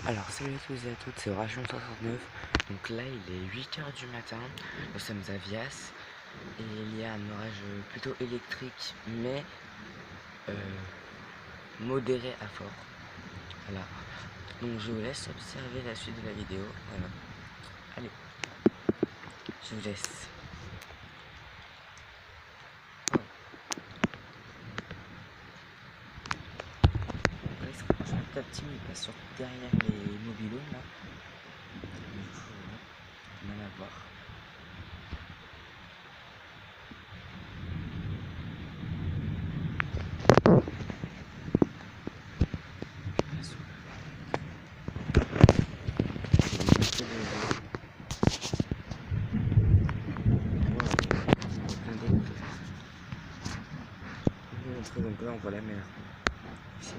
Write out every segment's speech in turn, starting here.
Alors salut à tous et à toutes, c'est Ration69. Donc là il est 8 h du matin, nous sommes à Vias et il y a un orage plutôt électrique mais modéré à fort. Voilà. Donc je vous laisse observer la suite de la vidéo. Voilà. Allez, je vous laisse. Oh. Donc là il se rapproche petit à petit, mais il passe sur derrière les mobilos là. Du coup, voilà, mal à voir. Donc là on voit la mer ici.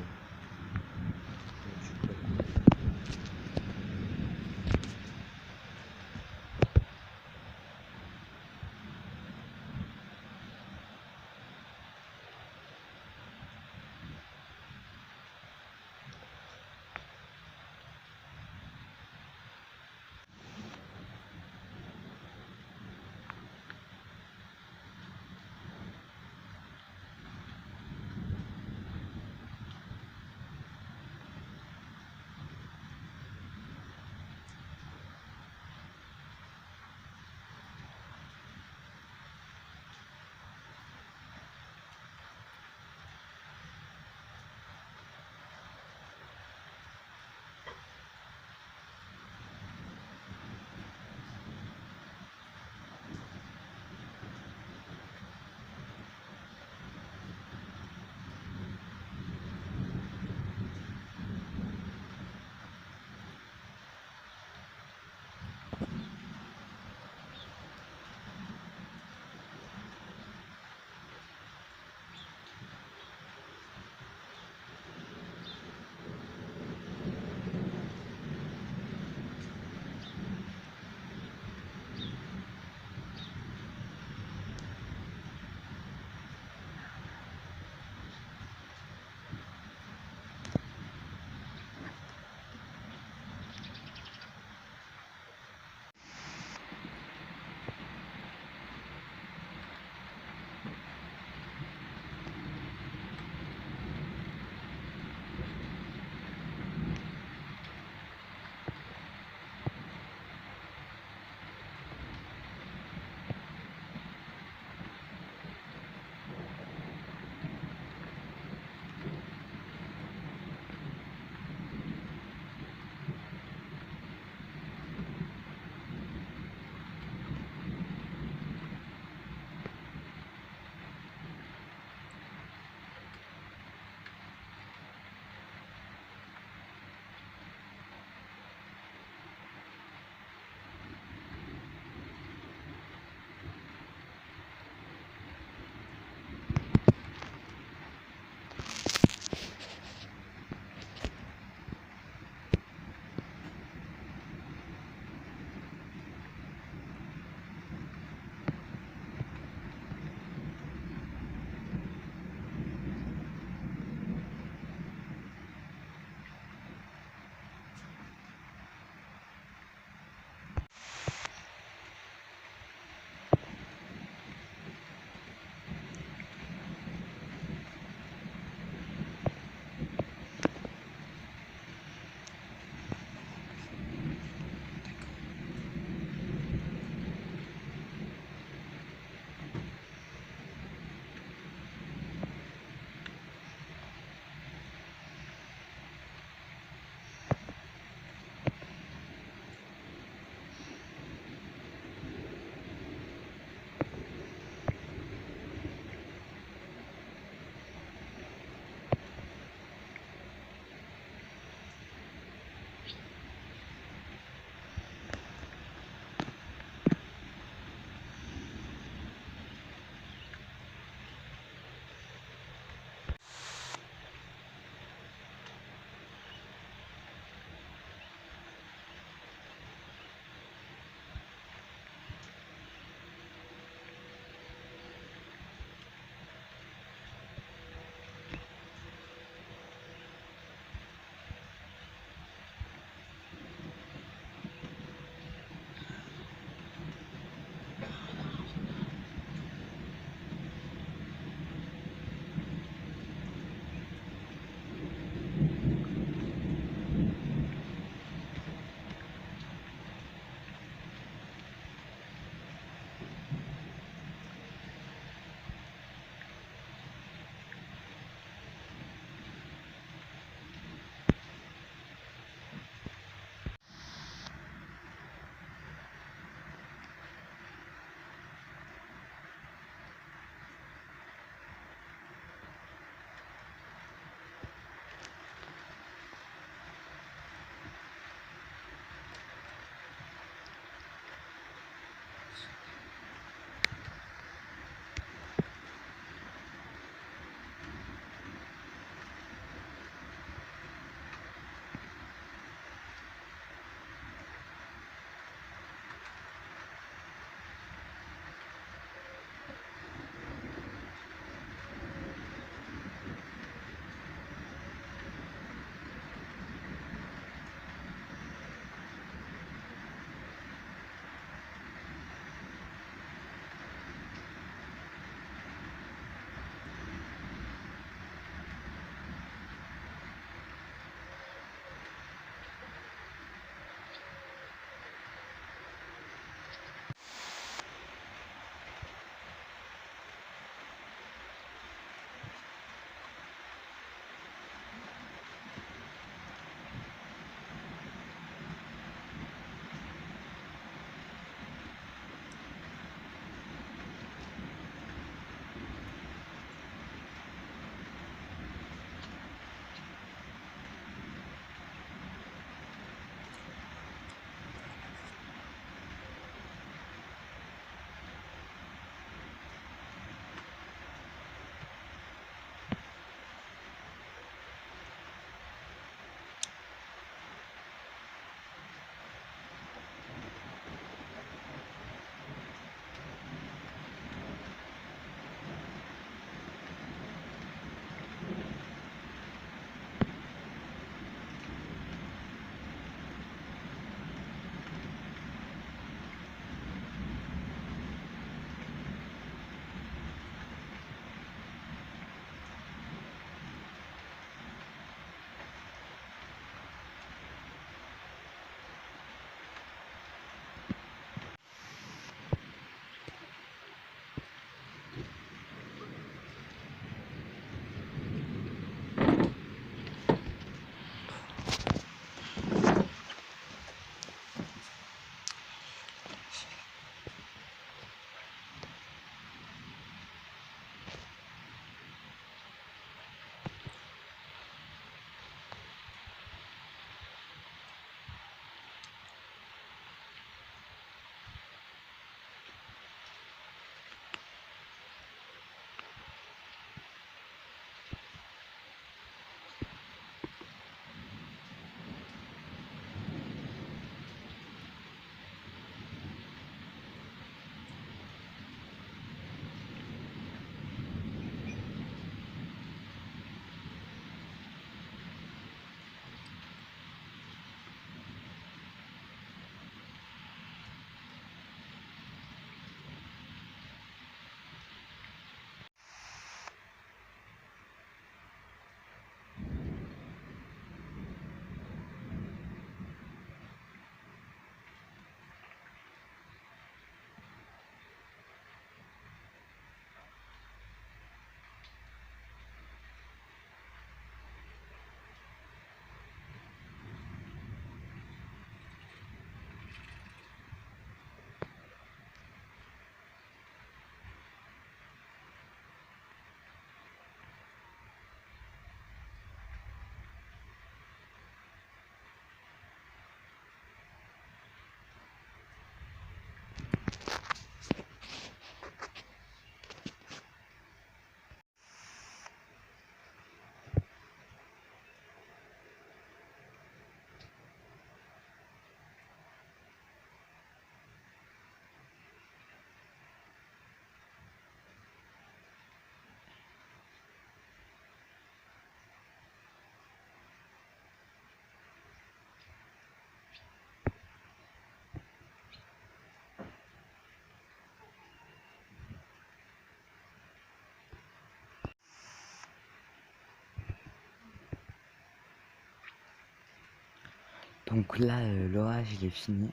Donc là, l'orage il est fini,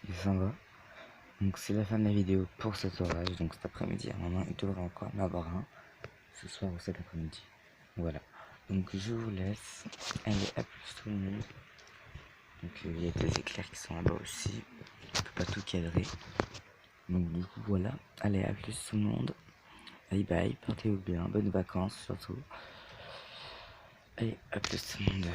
il s'en va. Donc c'est la fin de la vidéo pour cet orage. Donc cet après-midi, à un moment, il devrait encore en avoir un, ce soir ou cet après-midi. Voilà. Donc je vous laisse. Allez, à plus tout le monde. Donc il y a des éclairs qui sont là-bas aussi. Je peux pas tout cadrer. Donc du coup voilà. Allez, à plus tout le monde. Bye bye, portez-vous bien, bonnes vacances surtout. Allez, à plus tout le monde.